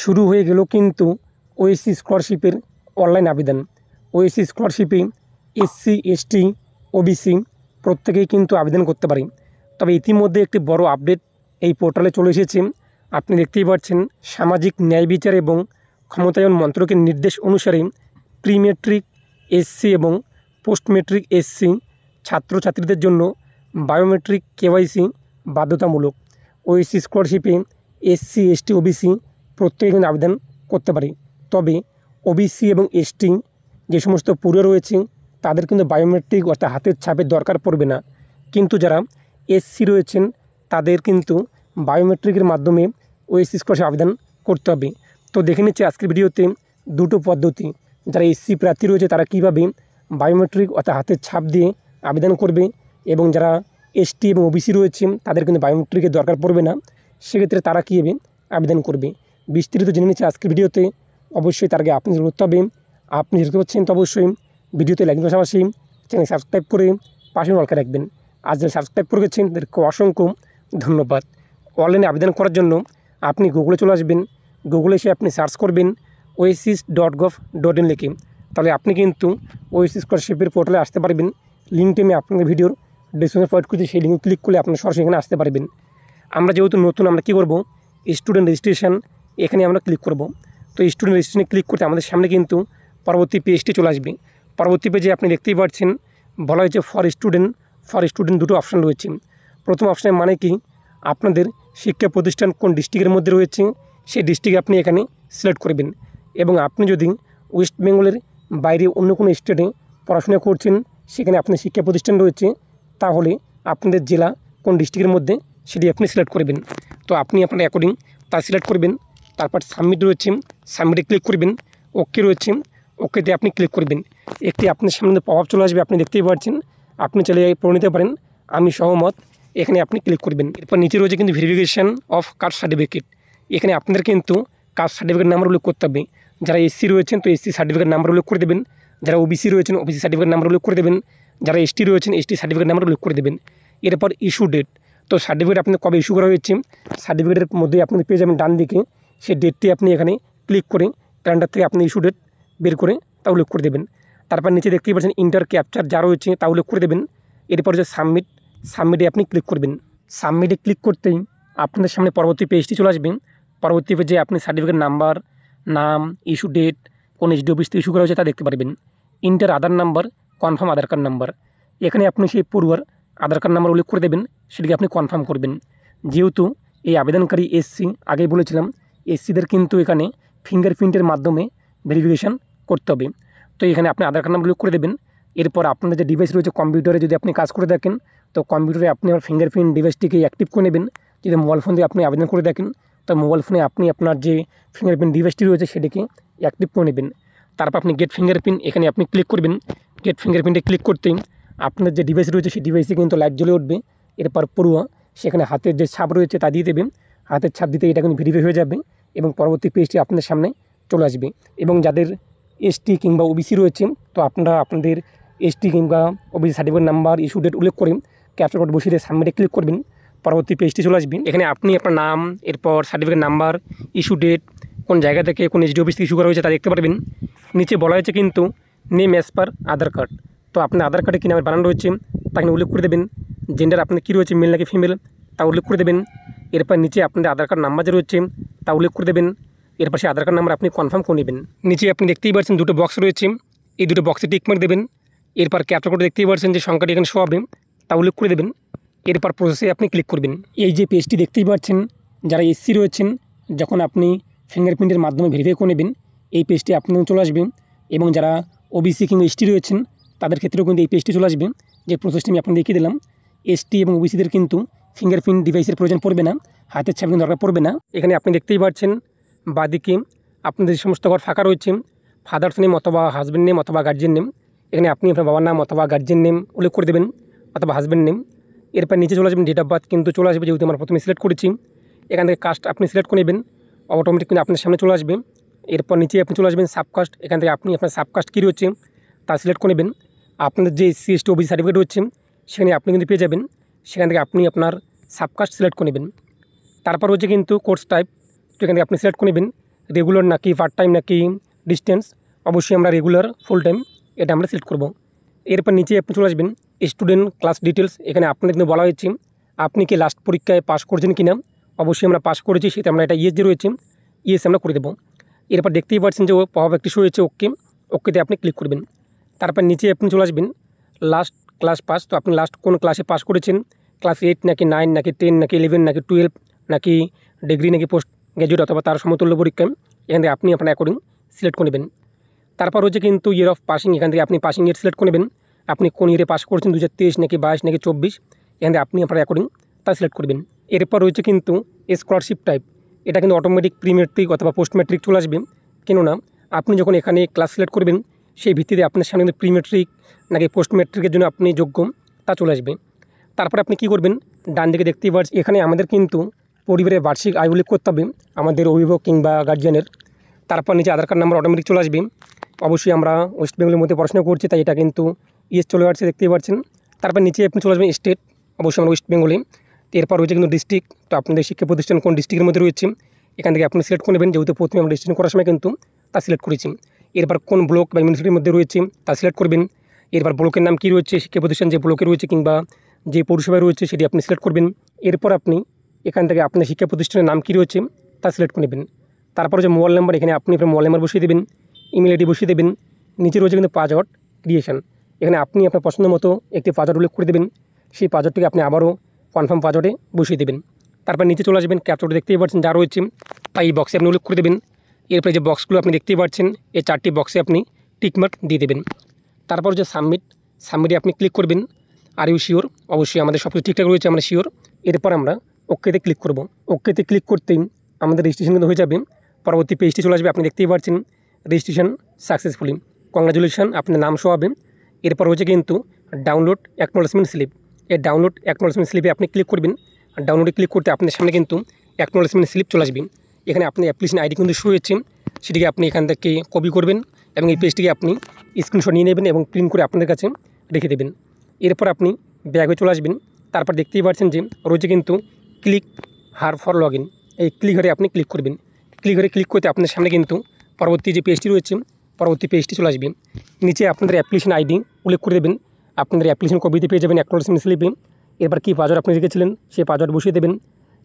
শুরু হয়ে গেল কিন্তু ওএসসি স্কলারশিপের অনলাইন আবেদন। ওএসসি স্কলারশিপে এসসি, এসটি, ওবিসি প্রত্যেকেই কিন্তু আবেদন করতে পারে। তবে ইতিমধ্যে একটি বড় আপডেট এই পোর্টালে চলে এসেছে। আপনি দেখতেই পাচ্ছেন, সামাজিক ন্যায় বিচার এবং ক্ষমতায়ন মন্ত্রকের নির্দেশ অনুসারে প্রি মেট্রিক এসসি এবং পোস্ট মেট্রিক এসসি ছাত্রছাত্রীদের জন্য বায়োমেট্রিক কেওয়াইসি বাধ্যতামূলক। ওএসসি স্কলারশিপে এসসি, এসটি, ওবিসি প্রত্যেকে কিন্তু আবেদন করতে পারে। তবে ওবিসি এবং এসটি যে সমস্ত পড়ুয়া রয়েছে তাদের কিন্তু বায়োমেট্রিক অর্থাৎ হাতের ছাপের দরকার পড়বে না। কিন্তু যারা এসসি রয়েছেন তাদের কিন্তু বায়োমেট্রিকের মাধ্যমে ওএসসি স্কলারশিপ আবেদন করতে হবে। তো দেখে নিচ্ছি আজকের ভিডিওতে দুটো পদ্ধতি। যারা এসসি প্রার্থী রয়েছে তারা কীভাবে বায়োমেট্রিক অর্থাৎ হাতের ছাপ দিয়ে আবেদন করবে, এবং যারা এসটি এবং ওবিসি রয়েছে তাদের কিন্তু বায়োমেট্রিকের দরকার পড়বে না, সেক্ষেত্রে তারা কীভাবে আবেদন করবে বিস্তারিত জেনে নিচ্ছে আজকের ভিডিওতে। অবশ্যই তার আগে আপনি করতে হবে, আপনি যেতে পারছেন তো অবশ্যই ভিডিওতে লাইক পাশাপাশি চ্যানেল সাবস্ক্রাইব করে পাশে অলকা রাখবেন। আজ যারা সাবস্ক্রাইব করে গেছেন তাদেরকে অসংখ্য ধন্যবাদ। অনলাইনে আবেদন করার জন্য আপনি গুগলে চলে আসবেন। গুগলে এসে আপনি সার্চ করবেন oasis.gov.in লিখে, তাহলে আপনি কিন্তু ওএসসি স্কলারশিপের পোর্টালে আসতে পারবেন। লিঙ্কটি আমি আপনাদের ভিডিওর ডিসক্রিপশনে প্রোভাইড করছি, সেই লিঙ্কে ক্লিক করলে আপনার সরাসরি এখানে আসতে পারবেন। আমরা যেহেতু নতুন, আমরা কী করব, স্টুডেন্ট রেজিস্ট্রেশন এখানে আমরা ক্লিক করব। তো স্টুডেন্ট রেজিস্ট্রেশনে ক্লিক করতে আমাদের সামনে কিন্তু পরবর্তী পেজটি চলে আসবে। পরবর্তী পেজে আপনি দেখতেই পাচ্ছেন বলা হয়েছে ফর স্টুডেন্ট দুটো অপশান রয়েছে। প্রথম অপশানের মানে কি, আপনাদের শিক্ষা প্রতিষ্ঠান কোন ডিস্ট্রিক্টের মধ্যে রয়েছে সেই ডিস্ট্রিক্ট আপনি এখানে সিলেক্ট করবেন। এবং আপনি যদি ওয়েস্ট বেঙ্গলের বাইরে অন্য কোনো স্টেটে পড়াশোনা করছেন, সেখানে আপনার শিক্ষা প্রতিষ্ঠান রয়েছে, তাহলে আপনাদের জেলা কোন ডিস্ট্রিক্টের মধ্যে সেটি আপনি সিলেক্ট করবেন। তো আপনি আপনার অ্যাকর্ডিং তা সিলেক্ট করবেন। তারপর সাবমিট রয়েছে, সাবমিটে ক্লিক করবেন। ওকে রয়েছে, ওকেতে আপনি ক্লিক করবেন। একটি আপনার সামনে প্রভাব চলে আসবে, আপনি দেখতেই পাচ্ছেন। আপনি চলে পড়ে নিতে পারেন, আমি সহমত, এখানে আপনি ক্লিক করবেন। এরপর নিচে রয়েছে কিন্তু ভেরিফিকেশান অফ কাস্ট সার্টিফিকেট। এখানে আপনাদের কিন্তু কাস্ট সার্টিফিকেট নাম্বার উল্লেখ করতে হবে। যারা এসসি রয়েছেন তো এসসি সার্টিফিকেট নাম্বার উল্লেখ করে দেবেন। যারা ওবিসি রয়েছেন ওবিসি সার্টিফিকেট নাম্বার উল্লেখ করে দেবেন। যারা এসটি রয়েছেন এসটি সার্টিফিকেট নাম্বার উল্লেখ করে দেবেন। এরপর ইস্যু ডেট, তো সার্টিফিকেট আপনি কবে ইস্যু করা হয়েছে সার্টিফিকেটের মধ্যে আপনি পেয়ে যাবেন ডান দিকে, সেই ডেটটি আপনি এখানে ক্লিক করে ক্যালেন্ডার থেকে আপনি ইস্যু ডেট বের করে তা উল্লেখ করে দেবেন। তারপর নিচে দেখতেই পাচ্ছেন ইন্টার ক্যাপচার যা রয়েছে তা উল্লেখ করে দেবেন। এরপর যে সাবমিটে আপনি ক্লিক করবেন। সাবমিটে ক্লিক করতেই আপনাদের সামনে পরবর্তী পেজটি চলে আসবে। পরবর্তী পেজে আপনি সার্টিফিকেট নাম্বার, নাম, ইস্যু ডেট, কোন এসডি অফিস থেকে ইস্যু করা হয়েছে তা দেখতে পারবেন। ইন্টার আধার নাম্বার, কনফার্ম আধার কার্ড নাম্বার, এখানে আপনি সেই পড়ুয়ার আধার কার্ড নাম্বার উল্লেখ করে দেবেন, সেটিকে আপনি কনফার্ম করবেন। যেহেতু এই আবেদনকারী এসসি, আগেই বলেছিলাম এসসিদের কিন্তু এখানে ফিঙ্গারপ্রিন্টের মাধ্যমে ভেরিফিকেশান করতে হবে। তো এখানে আপনি আধার কার্ড নাম্বার উল্লেখ করে দেবেন। এরপর আপনাদের যে ডিভাইস রয়েছে কম্পিউটারে যদি আপনি কাজ করে থাকেন, তো কম্পিউটারে আপনি আমার ফিঙ্গারপ্রিন্ট ডিভাইসটিকে অ্যাক্টিভ করে নেবেন। যদি মোবাইল ফোন দিয়ে আপনি আবেদন করে থাকেন, তো মোবাইল ফোনে আপনি আপনার যে ফিঙ্গারপ্রিন্ট ডিভাইসটি রয়েছে সেটিকে অ্যাক্টিভ করে নেবেন। তারপর আপনি গেট ফিঙ্গারপ্রিন্ট এখানে আপনি ক্লিক করবেন। গেট ফিঙ্গারপ্রিন্টে ক্লিক করতেই আপনার যে ডিভাইস রয়েছে সেই ডিভাইসে কিন্তু লাইট জ্বলে উঠবে। এরপর পড়ুয়া সেখানে হাতের যে ছাপ রয়েছে তা দিয়ে দেবেন। হাতের ছাপ দিতে এটা কিন্তু ভেরিফাই হয়ে যাবে এবং পরবর্তী পেজটি আপনাদের সামনে চলে আসবে। এবং যাদের এসটি কিংবা ওবিসি রয়েছে, তো আপনারা আপনাদের এসটি কিংবা OBC certificate number, issue date উল্লেখ করে ক্যাপচার কোড বসিয়ে সাবমিটে ক্লিক করবেন। পরবর্তী পেজটি চলে আসবেন। এখানে আপনি আপনার নাম, এরপর সার্টিফিকেট নাম্বার, ইস্যু ডেট, কোন জায়গা থেকে কোন এসডি অফিস থেকে ইস্যু করা হয়েছে তা দেখতে পারবেন। নিচে বলা হয়েছে কিন্তু নেম অ্যাজ পার আধার কার্ড, তো আপনার আধার কার্ডে কী নামের বানানো রয়েছে তাকে উল্লেখ করে দেবেন। জেন্ডার আপনার কী রয়েছে, মেল নাকি ফিমেল তা উল্লেখ করে দেবেন। এরপর নিচে আপনাদের আধার কার্ড নাম্বার যে রয়েছে তা উল্লেখ করে দেবেন। এরপর সেই আধার কার্ড নাম্বার আপনি কনফার্ম করে নেবেন। নিচে আপনি দেখতেই পাচ্ছেন দুটো বক্স রয়েছে, এই দুটো বক্সে টিক মার্ক দেবেন। এরপর ক্যাপচার কোড দেখতেই পাচ্ছেন যে সংখ্যাটি এখানে শো হবে তা উল্লেখ করে দেবেন। এরপর প্রসেসে আপনি ক্লিক করবেন। এই যে পেজটি দেখতেই পাচ্ছেন, যারা এসসি রয়েছেন যখন আপনি ফিঙ্গারপ্রিন্টের মাধ্যমে ভেরিফাই করে নেবেন এই পেজটি আপনাদের চলে আসবে। এবং যারা ওবিসি কিংবা এসটি রয়েছেন তাদের ক্ষেত্রেও কিন্তু এই পেজটি চলে আসবে, যে প্রসেসটি আমি আপনাদের দেখিয়ে দিলাম। এসটি এবং ওবিসিদের কিন্তু ফিঙ্গারপ্রিন্ট ডিভাইসের প্রয়োজন পড়বে না, হাতের ছাপ কিন্তু দরকার পড়বে না। এখানে আপনি দেখতেই পাচ্ছেন বাদিকে আপনাদের যে সমস্ত ঘর ফাঁকা রয়েছে, ফাদার্স নেম অথবা হাজব্যান্ড নেম অথবা গার্জিয়ান নেম, এখানে আপনি আপনার বাবার নাম অথবা গার্জিয়ান নেম উল্লেখ করে দেবেন অথবা হাজব্যান্ড নেম। এরপর নিচে চলে আসবেন ডেট অফ বার্থ কিন্তু চলে আসবে, যেহেতু আমরা প্রথমে সিলেক্ট করেছি। এখান থেকে কাস্ট আপনি সিলেক্ট করে নেবেন, অটোমেটিক কিন্তু আপনার সামনে চলে আসবে। এরপর নিচে আপনি চলে আসবেন সাবকাস্ট, এখান থেকে আপনি আপনার সাবকাস্ট কী রয়েছে তা সিলেক্ট করে নেবেন। আপনাদের যে এসসি, এসটি, ওবিসি সার্টিফিকেট রয়েছে সেখানে আপনি কিন্তু পেয়ে যাবেন, সেখান থেকে আপনি আপনার সাবকাস্ট সিলেক্ট করে নেবেন। তারপর হচ্ছে কিন্তু কোর্স টাইপ, তো এখান থেকে আপনি সিলেক্ট করে নেবেন রেগুলার নাকি পার্ট টাইম নাকি ডিস্টেন্স, অবশ্যই আমরা রেগুলার ফুল টাইম এটা আমরা সিলেক্ট করব। এরপর নিচে আপনি চলে আসবেন স্টুডেন্ট ক্লাস ডিটেলস। এখানে আপনাদের কিন্তু বলা হয়েছে আপনি কি লাস্ট পরীক্ষায় পাস করেছেন কি না। অবশ্যই আমরা পাস করেছি, সেটা আমরা এটা ইয়েস যে রয়েছে ইয়েস আমরা করে দেবো। এরপর দেখতেই পাচ্ছেন যে পপ একটি শো হয়েছে ওকেতে আপনি ক্লিক করবেন। তারপর নিচে আপনি চলে আসবেন লাস্ট ক্লাস পাস। তো আপনি লাস্ট কোন ক্লাসে পাস করেছেন, ক্লাস 8 নাকি 9 নাকি 10 নাকি 11 নাকি 12 নাকি ডিগ্রি নাকি পোস্ট গ্র্যাজুয়েট অথবা তার সমতুল্য পরীক্ষায়, এখান থেকে আপনি আপনার অ্যাকর্ডিং সিলেক্ট করে নেবেন। তারপর হচ্ছে কিন্তু ইয়ার অফ পাসিং, এখান থেকে আপনি পাসিং ইয়ার সিলেক্ট করে নেবেন। আপনি কোন ইয়ারে পাস করছেন 2023 নাকি 22 নাকি 24, এখান থেকে আপনি আপনার অ্যাকর্ডিং তা সিলেক্ট করবেন। এরপর রয়েছে কিন্তু স্কলারশিপ টাইপ, এটা কিন্তু অটোমেটিক প্রি মেট্রিক অথবা পোস্ট মেট্রিক চলে আসবে। কেননা আপনি যখন এখানে ক্লাস সিলেক্ট করবেন সেই ভিত্তিতে আপনার সামনে কিন্তু প্রি মেট্রিক নাকি পোস্ট মেট্রিকের জন্য আপনি যোগ্য তা চলে আসবে। তারপরে আপনি কী করবেন, ডান দিকে দেখতেই পাচ্ছেন এখানে আমাদের কিন্তু পরিবারের বার্ষিক আয় উল্লেখ করতে হবে আমাদের অভিভাবক কিংবা গার্জিয়ানের। তারপর নিচে আধার কার্ড নাম্বার অটোমেটিক চলে আসবে। অবশ্যই আমরা ওয়েস্ট বেঙ্গলের মধ্যে পড়াশোনা করছি, তাই এটা কিন্তু ইয়েস চলে আসছে, দেখতেই পাচ্ছেন। তারপর নিচে আপনি চলে আসবেন স্টেট, অবশ্যই আমরা ওয়েস্ট বেঙ্গলে। এরপর রয়েছে কিন্তু ডিস্ট্রিক্ট, তো আপনাদের শিক্ষা প্রতিষ্ঠান কোন ডিস্ট্রিক্টের মধ্যে রয়েছে এখান থেকে আপনি সিলেক্ট করে নেবেন, যেহেতু প্রথমে আমরা ডিস্ট্রিক্ট করার সময় কিন্তু তা সিলেক্ট করেছি। এরপর কোন ব্লক বা মিউনিসিটির মধ্যে রয়েছে তা সিলেক্ট করবেন। এরপর ব্লকের নাম কী রয়েছে, শিক্ষা প্রতিষ্ঠান যে ব্লকে রয়েছে কিংবা যে পৌরসভায় রয়েছে সেটি আপনি সিলেক্ট করবেন। এরপর আপনি এখান থেকে আপনার শিক্ষা প্রতিষ্ঠানের নাম কী রয়েছে তা সিলেক্ট করে নেবেন। তারপর যে মোবাইল নাম্বার, এখানে আপনি আপনার মোবাইল নাম্বার বসিয়ে দেবেন, ইমেল আইডি বসিয়ে দেবেন। নিচে রয়েছে কিন্তু পাসওয়ার্ড ক্রিয়েশন, এখানে আপনি আপনার পছন্দ মতো একটি পাসওয়ার্ড উল্লেখ করে দেবেন। সেই পাসওয়ার্ডটিকে আপনি আবারও কনফার্ম পাসওয়ার্ডে বসিয়ে দেবেন। তারপর নিচে চলে আসবেন, ক্যাপচারটি দেখতেই পাচ্ছেন যা রয়েছে তাই এই বক্সে আপনি উল্লেখ করে দেবেন। এরপরে যে বক্সগুলো আপনি দেখতেই পাচ্ছেন এই 4টি বক্সে আপনি টিকমার্ক দিয়ে দেবেন। তারপর যে সাবমিটে আপনি ক্লিক করবেন। আর ইউ শিওর, অবশ্যই আমাদের সব কিছু ঠিকঠাক রয়েছে, আমরা শিওর। এরপর আমরা ওকেতে ক্লিক করব। ওকেতে ক্লিক করতেই আমাদের রেজিস্ট্রেশন কিন্তু হয়ে যাবে। পরবর্তী পেজটি চলে আসবে, আপনি দেখতেই পাচ্ছেন রেজিস্ট্রেশন সাকসেসফুলি, কংগ্রাচুলেশন, আপনার নাম শো হবে। এরপর হচ্ছে কিন্তু ডাউনলোড অ্যাকনোলেজমেন্ট স্লিপ, এই ডাউনলোড অ্যাকনোলেজমেন্ট স্লিপে আপনি ক্লিক করবেন। আর ডাউনলোডে ক্লিক করতে আপনার সামনে কিন্তু অ্যাকনোলেজমেন্ট স্লিপ চলে আসবে। এখানে আপনি অ্যাপ্লিকেশন আইডি কিন্তু শো হয়েছে, সেটিকে আপনি এখান থেকে কপি করবেন এবং এই পেজটিকে আপনি স্ক্রিনশট নিয়ে নেবেন এবং প্রিন্ট করে আপনাদের কাছে রেখে দেবেন। এরপর আপনি ব্যাগে চলে আসবেন। তারপর দেখতেই পাচ্ছেন যে রয়েছে কিন্তু click her for log in, এই ক্লিক হারে আপনি ক্লিক করবেন। ক্লিক করতে আপনার সামনে কিন্তু পরবর্তী যে পেজটি রয়েছে পরবর্তী পেজটি চলে আসবে। নিচে আপনাদের অ্যাপ্লিকেশন আইডি উল্লেখ করে দেবেন, আপনাদের অ্যাপ্লিকেশন কপিতে পেয়ে যাবেন অ্যাকনোলেজমেন্ট স্লিপে। এরপর কী পাসওয়ার্ড আপনি রেখেছিলেন সেই পাসওয়ার্ড বসিয়ে দেবেন।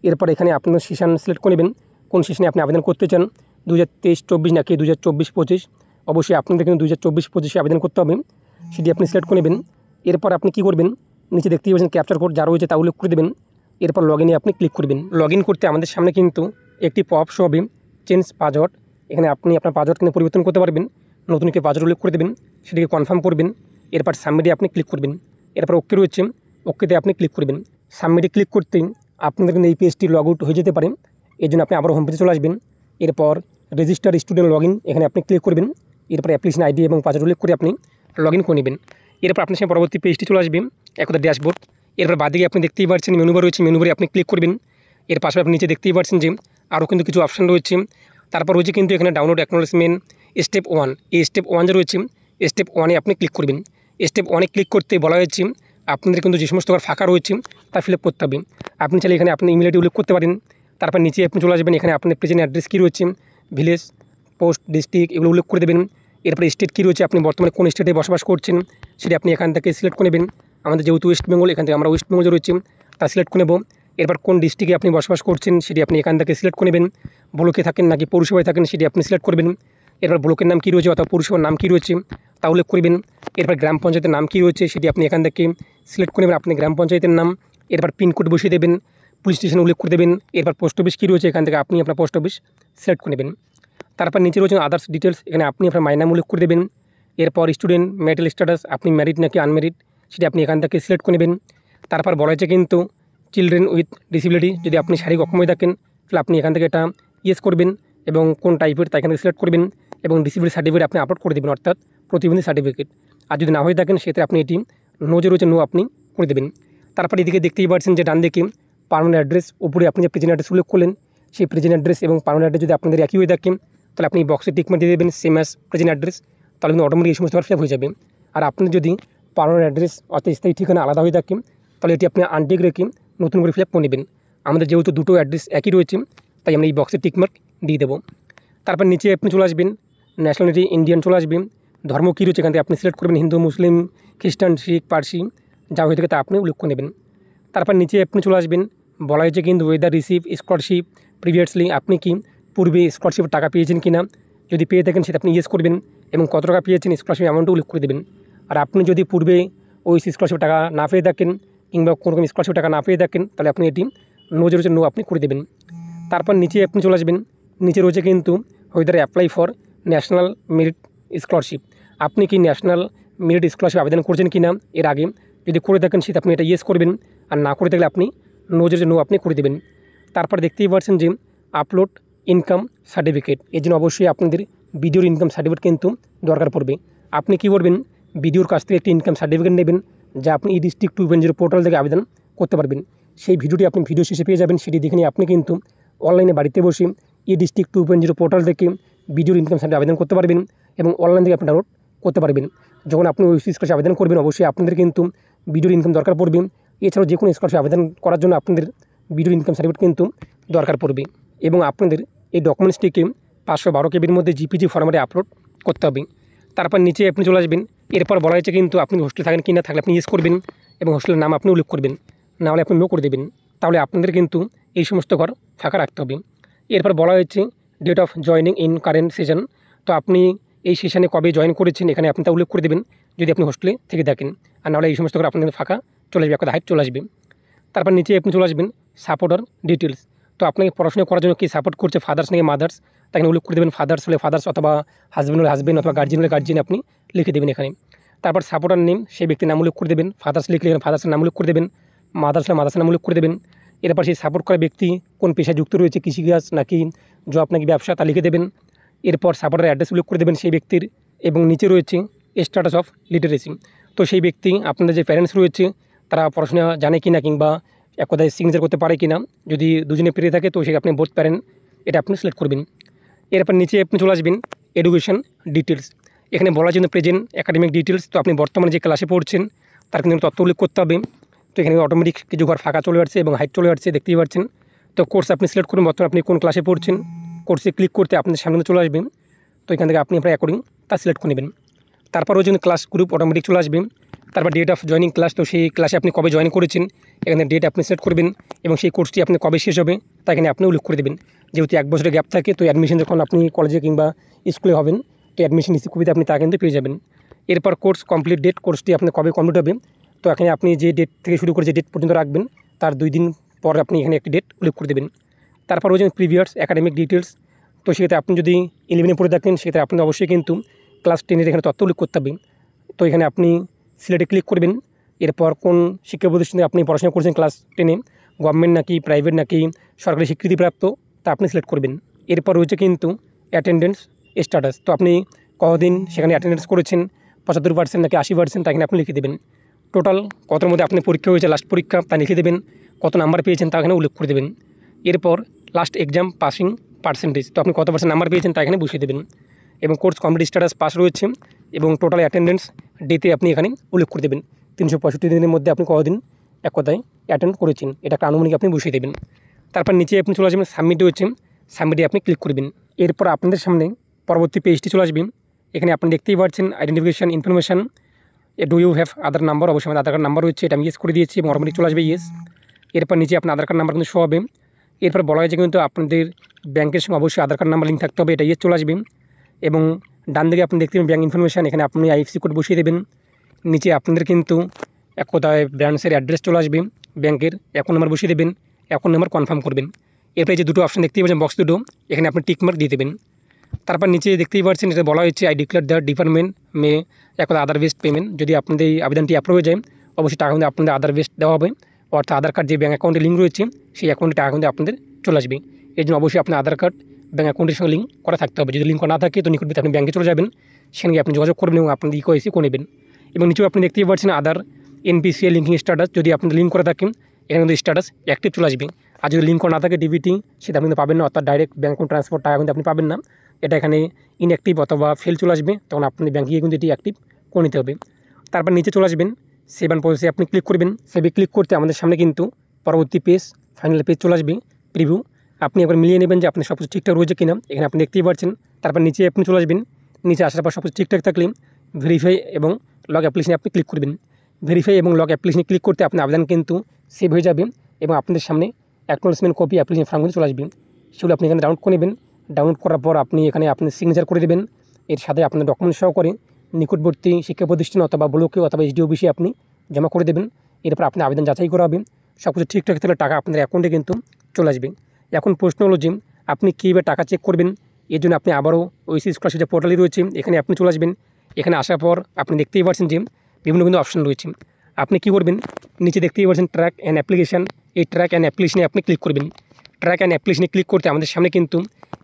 এরপর এখানে আপনার সেশন সিলেক্ট করে নেবেন, কোন সেশনে আপনি আবেদন করতে চান, 2023-24 নাকি 2024-25। অবশ্যই আপনাদের কিন্তু 2024-25 আবেদন করতে হবে, সেটি আপনি সিলেক্ট করে নেবেন। এরপর আপনি কী করবেন, নিচে দেখতেই পাচ্ছেন ক্যাপচার কোড যা রয়েছে তা উল্লেখ করে দেবেন। এরপর লগ ইনে আপনি ক্লিক করবেন। লগ ইন করতে আমাদের সামনে কিন্তু একটি পপ শো হবে চেঞ্জ পাসওয়ার্ড, এখানে আপনি আপনার পাসওয়ার্ড কিন্তু পরিবর্তন করতে পারবেন। নতুন একটি পাসওয়ার্ড উল্লেখ করে দেবেন, সেটিকে কনফার্ম করবেন। এরপর সাবমিটে আপনি ক্লিক করবেন। এরপর ওকে রয়েছে, ওকেতে আপনি ক্লিক করবেন। সাবমিটে ক্লিক করতেই আপনাদের কিন্তু এই পেজটি লগ আউট হয়ে যেতে পারে, এর জন্য আপনি আবার হোম পেজে চলে আসবেন। এরপর রেজিস্টার স্টুডেন্ট লগ ইন, এখানে আপনি ক্লিক করবেন। এরপর অ্যাপ্লিকেশন আইডি এবং পাসওয়ার্ড উল্লেখ করে আপনি লগ ইন করে নেবেন। এরপর আপনার সামনে পরবর্তী পেজটি চলে আসবে, একদা ড্যাশবোর্ড। এরপর বাদিকে আপনি দেখতেই পাচ্ছেন মেনুবার রয়েছে, মেনুবারে আপনি ক্লিক করবেন। এর পাশে আপনি নিচে দেখতেই পাচ্ছেন যে আরও কিন্তু কিছু অপশান রয়েছে। তারপর রয়েছে কিন্তু এখানে ডাউনলোড অ্যাকনোলেজমেন্ট স্টেপ 1, এই স্টেপ 1 যে রয়েছে স্টেপ 1-এ আপনি ক্লিক করবেন। স্টেপ 1-এ ক্লিক করতে বলা হয়েছে আপনাদের কিন্তু যে সমস্ত ফাঁকা রয়েছে তা ফিল আপ করতে হবে। আপনি চাইলে এখানে আপনি ইমেল আইডি উল্লেখ করতে পারেন। তারপর নিচে আপনি চলে আসবেন, এখানে আপনার প্রেজেন্ট অ্যাড্রেস কী রয়েছে, ভিলেজ, পোস্ট, ডিস্ট্রিক্ট এগুলো উল্লেখ করে দেবেন। এরপরে স্টেট কী রয়েছে, আপনি বর্তমানে কোন স্টেটে বসবাস করছেন সেটি আপনি এখান থেকে সিলেক্ট করে নেবেন। আমাদের যেহেতু ওয়েস্ট বেঙ্গল, এখান থেকে আমরা ওয়েস্ট বেঙ্গল রয়েছে তা সিলেক্ট করে নেব। এরপর কোন ডিস্ট্রিক্টে আপনি বসবাস করছেন সেটি আপনি এখান থেকে সিলেক্ট করে নেবেন। ব্লকে থাকেন নাকি পৌরসভায় থাকেন সেটি আপনি সিলেক্ট করবেন। এরপর ব্লকের নাম কী রয়েছে অথবা পৌরসভার নাম কী রয়েছে তা উল্লেখ করবেন। এরপর গ্রাম পঞ্চায়েতের নাম কী রয়েছে সেটি আপনি এখান থেকে সিলেক্ট করে নেবেন, আপনি গ্রাম পঞ্চায়েতের নাম। এরপর পিনকোড বসিয়ে দেবেন, পুলিশ স্টেশন উল্লেখ করে দেবেন। এরপর পোস্ট অফিস কী রয়েছে এখান থেকে আপনি আপনার পোস্ট অফিস সিলেক্ট করে নেবেন। তারপর নিচে রয়েছে আদার্স ডিটেলস, এখানে আপনি আপনার মায়ের নাম উল্লেখ করে দেবেন। এরপর স্টুডেন্ট ম্যারিটাল স্ট্যাটাস, আপনি ম্যারিড নাকি আনম্যারিড সেটি আপনি এখান থেকে সিলেক্ট করে নেবেন। তারপর বলা হয়েছে কিন্তু চিলড্রেন উইথ ডিসেবিলিটি, যদি আপনি শারীরিক অক্ষম হয়ে থাকেন তাহলে আপনি এখান থেকে এটা ইয়েস করবেন এবং কোন টাইপের তা এখান থেকে সিলেক্ট করবেন এবং ডিসেবিলিটি সার্টিফিকেট আপনি আপলোড করে দেবেন, অর্থাৎ প্রতিবন্ধী সার্টিফিকেট। আর যদি না হয়ে থাকেন সেক্ষেত্রে আপনি এটি নো যে রয়েছে নো আপনি করে দেবেন। তারপর এদিকে দেখতেই পাচ্ছেন যে ডান দিকে পার্মানেন্ট অ্যাড্রেস, উপরে আপনি যে প্রেজেন্ট অ্যাড্রেস উল্লেখ করলেন সেই প্রেজেন্ট অ্যাড্রেস এবং পার্মানেন্ট অ্যাড্রেস যদি আপনাদের একই হয়ে থাকে তাহলে আপনি বক্সে টিকমার্ক দিয়ে দেবেন সেম অ্যাজ প্রেজেন্ট অ্যাড্রেস, তাহলে কিন্তু অটোমেটিক এই সমস্ত ফিল আপ হয়ে যাবে। আর আপনি যদি পার্মানেন্ট অ্যাড্রেস অর্থাৎ স্থায়ী ঠিকানা আলাদা হয়ে থাকে তাহলে এটি আপনি আনটিক রেখে নতুন করে ফিল আপ করে নেবেন। আমাদের যেহেতু দুটো অ্যাড্রেস একই রয়েছে তাই আমরা এই বক্সে টিকমার্ক দিয়ে দেবো। তারপর নিচে আপনি চলে আসবেন, ন্যাশনালিটি ইন্ডিয়ান চলে আসবেন, ধর্ম কী রয়েছে এখান থেকে আপনি সিলেক্ট করবেন, হিন্দু, মুসলিম, খ্রিস্টান, শিখ, পার্সি যা হয়ে থাকে তা আপনি উল্লেখ করে নেবেন। তারপর নিচে আপনি চলে আসবেন, বলা হয়েছে কিন্তু ওয়েদার রিসিভ স্কলারশিপ প্রিভিয়াসলি, আপনি কি পূর্বে স্কলারশিপের টাকা পেয়েছেন কি না, যদি পেয়ে থাকেন সেটা আপনি ইয়েস করবেন এবং কত টাকা পেয়েছেন স্কলারশিপ অ্যামাউন্টও উল্লেখ করে দেবেন। আর আপনি যদি পূর্বে ওই স্কলারশিপের টাকা না পেয়ে থাকেন কিংবা কোনো রকম স্কলারশিপের টাকা না পেয়ে থাকেন তাহলে আপনি এটি নো যে রয়েছে নো আপনি করে দেবেন। তারপর নিচে আপনি চলে আসবেন, নিচে রয়েছে কিন্তু weather apply for national merit scholarship, আপনি কি ন্যাশনাল মেরিট স্কলারশিপ আবেদন করছেন কি না এর আগে, যদি করে থাকেন সেটা আপনি এটা ইয়েস করবেন, আর না করে থাকলে আপনি নো যে নো আপনি করে দেবেন। তারপর দেখতেই পাচ্ছেন যে আপলোড ইনকাম সার্টিফিকেট, এর জন্য অবশ্যই আপনাদের ভিডিওর ইনকাম সার্টিফিকেট কিন্তু দরকার পড়বে। আপনি কী করবেন, ভিডিওর কাছ থেকে একটি ইনকাম সার্টিফিকেট নেবেন যা আপনি এই ডিস্ট্রিক্ট 2.0 পোর্টাল থেকে আবেদন করতে পারবেন। সেই ভিডিওটি আপনি ভিডিও শেষে পেয়ে যাবেন, সেটি দেখে নিয়ে আপনি কিন্তু অনলাইনে বাড়িতে বসে এই ডিস্ট্রিক্ট 2.0 পোর্টাল থেকে ভিডিওর ইনকাম সার্টিফিকেট আবেদন করতে পারবেন এবং অনলাইন থেকে আপনি ডাউনলোড করতে পারবেন। যখন আপনি ওই স্কলারশিপ আবেদন করবেন অবশ্যই আপনাদের কিন্তু ভিডিওর ইনকাম দরকার পড়বে। এছাড়াও যে কোনো স্কলারশিপ আবেদন করার জন্য আপনাদের ভিডিওর ইনকাম সার্টিফিকেট কিন্তু দরকার পড়বে এবং আপনাদের এই ডকুমেন্টসটিকে 512 কেবির মধ্যে জিপিজি ফরম্যাটে আপলোড করতে হবে। তারপর নিচে আপনি চলে আসবেন, এরপর বলা হয়েছে কিন্তু আপনি হোস্টেলে থাকেন কি না, থাকলে আপনি ইয়েস করবেন এবং হোস্টেলের নাম আপনি উল্লেখ করবেন, না হলে আপনি নো করে দেবেন। তাহলে আপনাদের কিন্তু এই সমস্ত ঘর ফাঁকা রাখতে হবে। এরপর বলা হয়েছে date of joining in current session, তো আপনি এই সেশনে কবে জয়েন করেছেন এখানে আপনি তা উল্লেখ করে দেবেন যদি আপনি হোস্টেলে থেকে থাকেন, আর নাহলে এই সমস্ত ঘর আপনাদের ফাঁকা চলে আসবে, একটা হাইট চলে আসবে। তারপর নিচে আপনি চলে আসবেন সাপোর্টার ডিটেলস, তো আপনাকে পড়াশোনা করার জন্য কি সাপোর্ট করছে ফাদার্স নাকি মাদার্স, তাকে উল্লেখ করে দেবেন, ফাদার্স হলে ফাদার্স অথবা হাজব্যান্ড হলে হাজব্যান্ড অথবা গার্জিয়ান হলে গার্জিয়ান আপনি লিখে দেবেন এখানে। তারপর সাপোর্টার নেম, সেই ব্যক্তির নাম উল্লেখ করে দেবেন, ফাদার্স লিখলে ফাদার্সের নাম উল্লেখ করে দেবেন, মাদার্স হলে মাদার্সের নাম উল্লেখ করে দেবেন। এরপর সেই সাপোর্ট করা ব্যক্তি কোন পেশায় যুক্ত রয়েছে, কৃষিকাজ নাকি জব নাকি ব্যবসা তা লিখে দেবেন। এরপর সাপোর্টার অ্যাড্রেস উল্লেখ করে দেবেন সেই ব্যক্তির, এবং নিচে রয়েছে স্ট্যাটাস অফ লিটারেসি, তো সেই ব্যক্তি আপনাদের যে প্যারেন্টস রয়েছে তারা পড়াশোনা জানে কি না কিংবা এক কথায় সিগনেচার করতে পারে কি না, যদি দুজনে পেরে থাকে তো সে আপনি বোথ প্যারেন্ট এটা আপনি সিলেক্ট করবেন। এরপর নিচে আপনি চলে আসবেন এডুকেশন ডিটেলস, এখানে বলার জন্য প্রেজেন্ট একাডেমিক ডিটেলস, তো আপনি বর্তমানে যে ক্লাসে পড়ছেন তার কিন্তু তথ্য উল্লেখ করতে হবে। তো এখানে অটোমেটিক কিছু ঘর ফাঁকা চলে আসছে এবং হাইট চলে আসছে দেখতেই পাচ্ছেন। তো কোর্স আপনি সিলেক্ট করুন, বর্তমানে আপনি কোন ক্লাসে পড়ছেন, কোর্সে ক্লিক করতে আপনাদের সামনে চলে আসবেন, তো এখান থেকে আপনি আপনার অ্যাকর্ডিং তা সিলেক্ট করে নেবেন। তারপর ওই জন্য ক্লাস গ্রুপ অটোমেটিক চলে আসবে। তারপর ডেট অফ জয়নিং ক্লাস, তো সেই ক্লাসে আপনি কবে জয়েন করেছেন এখানে ডেট আপনি সিলেক্ট করবেন এবং সেই কোর্সটি আপনি কবে শেষ হবে তা এখানে আপনি উল্লেখ করে দেবেন। যেহেতু 1 বছরের গ্যাপ থাকে তো অ্যাডমিশন যখন আপনি কলেজে কিংবা স্কুলে হবেন তো অ্যাডমিশন রিসিভ কপিতে আপনি তা কিন্তু পেয়ে যাবেন। এরপর কোর্স কমপ্লিট ডেট, কোর্সটি আপনি কবে কমপ্লিট হবে, তো এখানে আপনি যে ডেট থেকে শুরু করে যে ডেট পর্যন্ত রাখবেন তার 2 দিন পর আপনি এখানে একটি ডেট উল্লেখ করে দেবেন। তারপর ওই যে প্রিভিয়াস একাডেমিক ডিটেলস, তো সেক্ষেত্রে আপনি যদি 11 পড়ে থাকেন সেক্ষেত্রে আপনি অবশ্যই কিন্তু ক্লাস 10 এখানে তথ্য উল্লেখ করতে হবে। তো এখানে আপনি সিলেক্টে ক্লিক করবেন, এরপর কোন শিক্ষা প্রতিষ্ঠানে আপনি পড়াশোনা করছেন ক্লাস 10, গভর্নমেন্ট নাকি প্রাইভেট নাকি সরকারি স্বীকৃতিপ্রাপ্ত তা আপনি সিলেক্ট করবেন। এরপর রয়েছে কিন্তু অ্যাটেন্ডেন্স স্ট্যাটাস, তো আপনি কতদিন সেখানে অ্যাটেন্ডেন্স করেছেন, 75% নাকি 80% তা এখানে আপনি লিখে দেবেন। টোটাল কতর মধ্যে আপনি পরীক্ষা হয়েছে লাস্ট পরীক্ষা তা লিখে দেবেন, কত নাম্বার পেয়েছেন তা এখানে উল্লেখ করে দেবেন। এরপর লাস্ট এক্সাম পাসিং পার্সেন্টেজ, তো আপনি কত % নাম্বার পেয়েছেন তা এখানে বসিয়ে দেবেন এবং কোর্স কমপ্লিট স্ট্যাটাস পাস রয়েছে এবং টোটাল অ্যাটেন্ডেন্স ডেতে আপনি এখানে উল্লেখ করে দেবেন 365 দিনের মধ্যে আপনি কতদিন এক কথায় অ্যাটেন্ড করেছেন, এটা একটা আনুমানিক আপনি বসিয়ে দেবেন। তারপর নিচে আপনি চলে আসবেন সাবমিটে হচ্ছে, সাবমিটে আপনি ক্লিক করবেন। এরপর আপনাদের সামনে পরবর্তী পেজটি চলে আসবে, এখানে আপনি দেখতেই পাচ্ছেন identification information, do you have Aadhaar number, অবশ্যই আমাদের আধার কার্ড নাম্বার রয়েছে, এটা আমি ইয়েস করে দিয়েছি এবং অটোমেটিক চলে আসবে ইয়েস। এরপর নিচে আপনার আধার কার্ড নাম্বার কিন্তু শো হবে। এরপর বলা হয়েছে কিন্তু আপনাদের ব্যাংকের সঙ্গে অবশ্যই আধার কার্ড নাম্বার লিঙ্ক থাকতে হবে, এটা ইয়েস চলে আসবে। এবং ডান দিকে আপনি দেখতে পাবেন ব্যাঙ্ক ইনফরমেশান, এখানে আপনি আইএফএসসি কোড বসিয়ে দেবেন। নিচে আপনাদের কিন্তু এক কথায় ব্রাঞ্চের অ্যাড্রেস চলে আসবে, ব্যাংকের অ্যাকাউন্ট নাম্বার বসিয়ে দেবেন, অ্যাকাউন্ট নাম্বার কনফার্ম করবেন। এরপরে যে দুটো অপশন দেখতেই পাচ্ছেন বক্স দুটো, এখানে আপনি টিক মার্ক দিয়ে দেবেন। তারপর নিচে দেখতেই পাচ্ছেন এটা বলা হয়েছে আই ডিক্লেয়ার দ্য ডিপার্টমেন্ট মে এক কথা আধার বেসড পেমেন্ট, যদি আপনাদের এই আবেদনটি অ্যাপ্রুভ হয়ে যায় অবশ্যই টাকা কিন্তু আপনাদের আধার বেসড দেওয়া হবে, অর্থাৎ আধার কার্ড যে ব্যাঙ্ক অ্যাকাউন্টে লিঙ্ক রয়েছে সেই অ্যাকাউন্টে টাকা কিন্তু আপনাদের চলে আসবে। এই জন্য অবশ্যই আপনার আধার কার্ড ব্যাঙ্ক অ্যাকাউন্টের সঙ্গে লিঙ্ক করা থাকতে হবে, যদি লিঙ্ক করা না থাকে তো নিকটবর্তী আপনি ব্যাঙ্কে চলে যাবেন, সেখানে আপনি যোগাযোগ করবেন এবং আপনাদের ইকোএসি করে নেবেন। এবং নিচেও আপনি দেখতেই পাচ্ছেন আধার এনপিসিআই লিঙ্কিং স্ট্যাটাস, যদি আপনাদের লিঙ্ক করা থাকেন এখানে কিন্তু স্ট্যাটাস অ্যাক্টিভ চলে আসবে, আর যদি লিঙ্ক করা না থাকে ডিবিটি সেটা আপনি পাবেন না, অর্থাৎ ডাইরেক্ট ব্যাঙ্ক অ্যাকাউন্ট ট্রান্সফার টাকা কিন্তু আপনি পাবেন না, এটা এখানে ইনঅ্যাক্টিভ অথবা ফেল চলে আসবে, তখন আপনাদের ব্যাঙ্কে গিয়ে কিন্তু এটি অ্যাক্টিভ করে নিতে হবে। তারপর নিচে চলে আসবেন সেভ অ্যান্ড প্রসেসে আপনি ক্লিক করবেন। সেভে ক্লিক করতে আমাদের সামনে কিন্তু পরবর্তী পেজ ফাইনাল পেজ চলে আসবে প্রিভিউ, আপনি একবার মিলিয়ে নেবেন যে আপনার সব কিছু ঠিকঠাক রয়েছে কিনা। এখানে আপনি দেখতেই পাচ্ছেন। তারপর নিচে আপনি চলে আসবেন। নিচে আসার পর সব কিছু ঠিকঠাক থাকলে ভেরিফাই এবং লগ অ্যাপ্লিকেশনে আপনি ক্লিক করবেন। ভেরিফাই এবং লগ অ্যাপ্লিকেশনে ক্লিক করতে আপনার আবেদন কিন্তু সেভ হয়ে যাবে এবং আপনাদের সামনে অ্যাকনোলেজমেন্ট কপি অ্যাপ্লিকেশন ফর্ম কিন্তু চলে আসবে। সেগুলো আপনি এখানে ডাউনলোড করে নেবেন। ডাউনলোড করার পর আপনি এখানে আপনি সিগনেচার করে দেবেন। এর সাথে আপনার ডকুমেন্ট সহকারে নিকটবর্তী শিক্ষা প্রতিষ্ঠান অথবা ব্লকে অথবা এসডি অফিসে আপনি জমা করে দেবেন। এরপর আপনি আবেদন যাচাই করা হবে। সব কিছু ঠিকঠাক থাকলে টাকা আপনাদের অ্যাকাউন্টে কিন্তু চলে আসবে। এখন প্রশ্ন হলো যে আপনি কীভাবে টাকা চেক করবেন। এর জন্য আপনি আবারও ওএসসি স্কলারশিপ যে পোর্টালই রয়েছে এখানে আপনি চলে আসবেন। এখানে আসার পর আপনি দেখতেই পাচ্ছেন যে বিভিন্ন কিন্তু অপশন রয়েছে। আপনি কী করবেন, নিচে দেখতেই পাচ্ছেন ট্র্যাক অ্যান্ড অ্যাপ্লিকেশান। এই ট্র্যাক অ্যান্ড অ্যাপ্লিকেশনে আপনি ক্লিক করবেন। ট্র্যাক অ্যান্ড অ্যাপ্লিকেশনে ক্লিক করতে আমাদের সামনে কিন্তু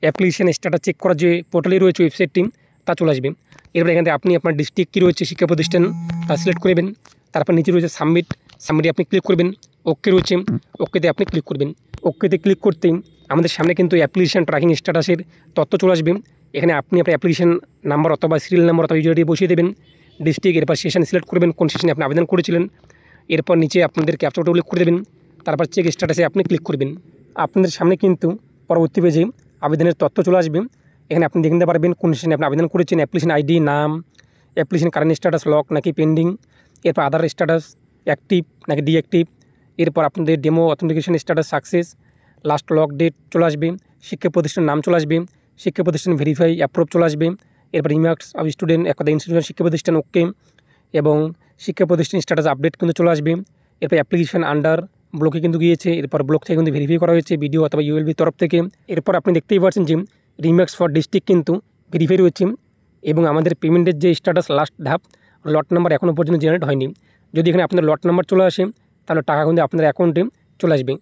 অ্যাপ্লিকেশান স্ট্যাটাস চেক করার যে পোর্টালই রয়েছে ওয়েবসাইটটি তা চলে আসবে। এরপর এখানে আপনি আপনার ডিস্ট্রিক্ট কী রয়েছে শিক্ষা প্রতিষ্ঠান তা সিলেক্ট করবেন। তারপর নিচে রয়েছে সাবমিটে আপনি ক্লিক করবেন। ওকে রয়েছে, ওকেতে আপনি ক্লিক করবেন। ওকেতে ক্লিক করতেই আমাদের সামনে কিন্তু অ্যাপ্লিকেশান ট্র্যাকিং স্ট্যাটাসের তথ্য চলে আসবে। এখানে আপনি আপনার অ্যাপ্লিকেশান নাম্বার অথবা সিরিয়াল নাম্বার অথবা ইউজার আইডি বসিয়ে দেবেন। ডিস্ট্রিক্ট, এরপর সেশন সিলেক্ট করবেন কোন সেশনে আপনি আবেদন করেছিলেন। এরপর নিচে আপনাদের ক্যাপচাটা উল্লেখ করে দেবেন। তারপর চেক স্ট্যাটাসে আপনি ক্লিক করবেন। আপনাদের সামনে কিন্তু পরবর্তী পেজে আবেদনের তথ্য চলে আসবে। এখানে আপনি দেখে নিতে পারবেন কোন সেশনে আপনি আবেদন করেছেন, অ্যাপ্লিকেশন আইডি, নাম, অ্যাপ্লিকেশন কারেন্ট স্ট্যাটাস লক নাকি পেন্ডিং, এরপর আধার স্ট্যাটাস অ্যাক্টিভ নাকি ডিঅ্যাক্টিভ, এরপর আপনাদের demo authentication status success, last lock date চলে আসবে, শিক্ষা প্রতিষ্ঠানের নাম চলে আসবে, শিক্ষা প্রতিষ্ঠান ভেরিফাই অ্যাপ্রুভ চলে আসবে, এরপর রিমার্কস অফ স্টুডেন্ট একদা ইনস্টিটিউশন শিক্ষা প্রতিষ্ঠান ওকে এবং শিক্ষা প্রতিষ্ঠান স্ট্যাটাস আপডেট কিন্তু চলে আসবে। এরপর অ্যাপ্লিকেশন আন্ডার ব্লকে কিন্তু গিয়েছে, এরপর ব্লক থেকে কিন্তু ভেরিফাই করা হয়েছে ভিডিও অথবা ইউএলবি তরফ থেকে। এরপর আপনি দেখতেই পাচ্ছেন যে রিমার্কস ফর ডিস্ট্রিক্ট কিন্তু ভেরিফাই রয়েছে এবং আমাদের পেমেন্টের যে স্ট্যাটাস লাস্ট ধাপ লট নাম্বার এখনও পর্যন্ত জেনারেট হয়নি। যদি এখানে আপনার লট নাম্বার চলে আসে তাহলে টাকা কিন্তু আপনার অ্যাকাউন্টে চলে আসবে।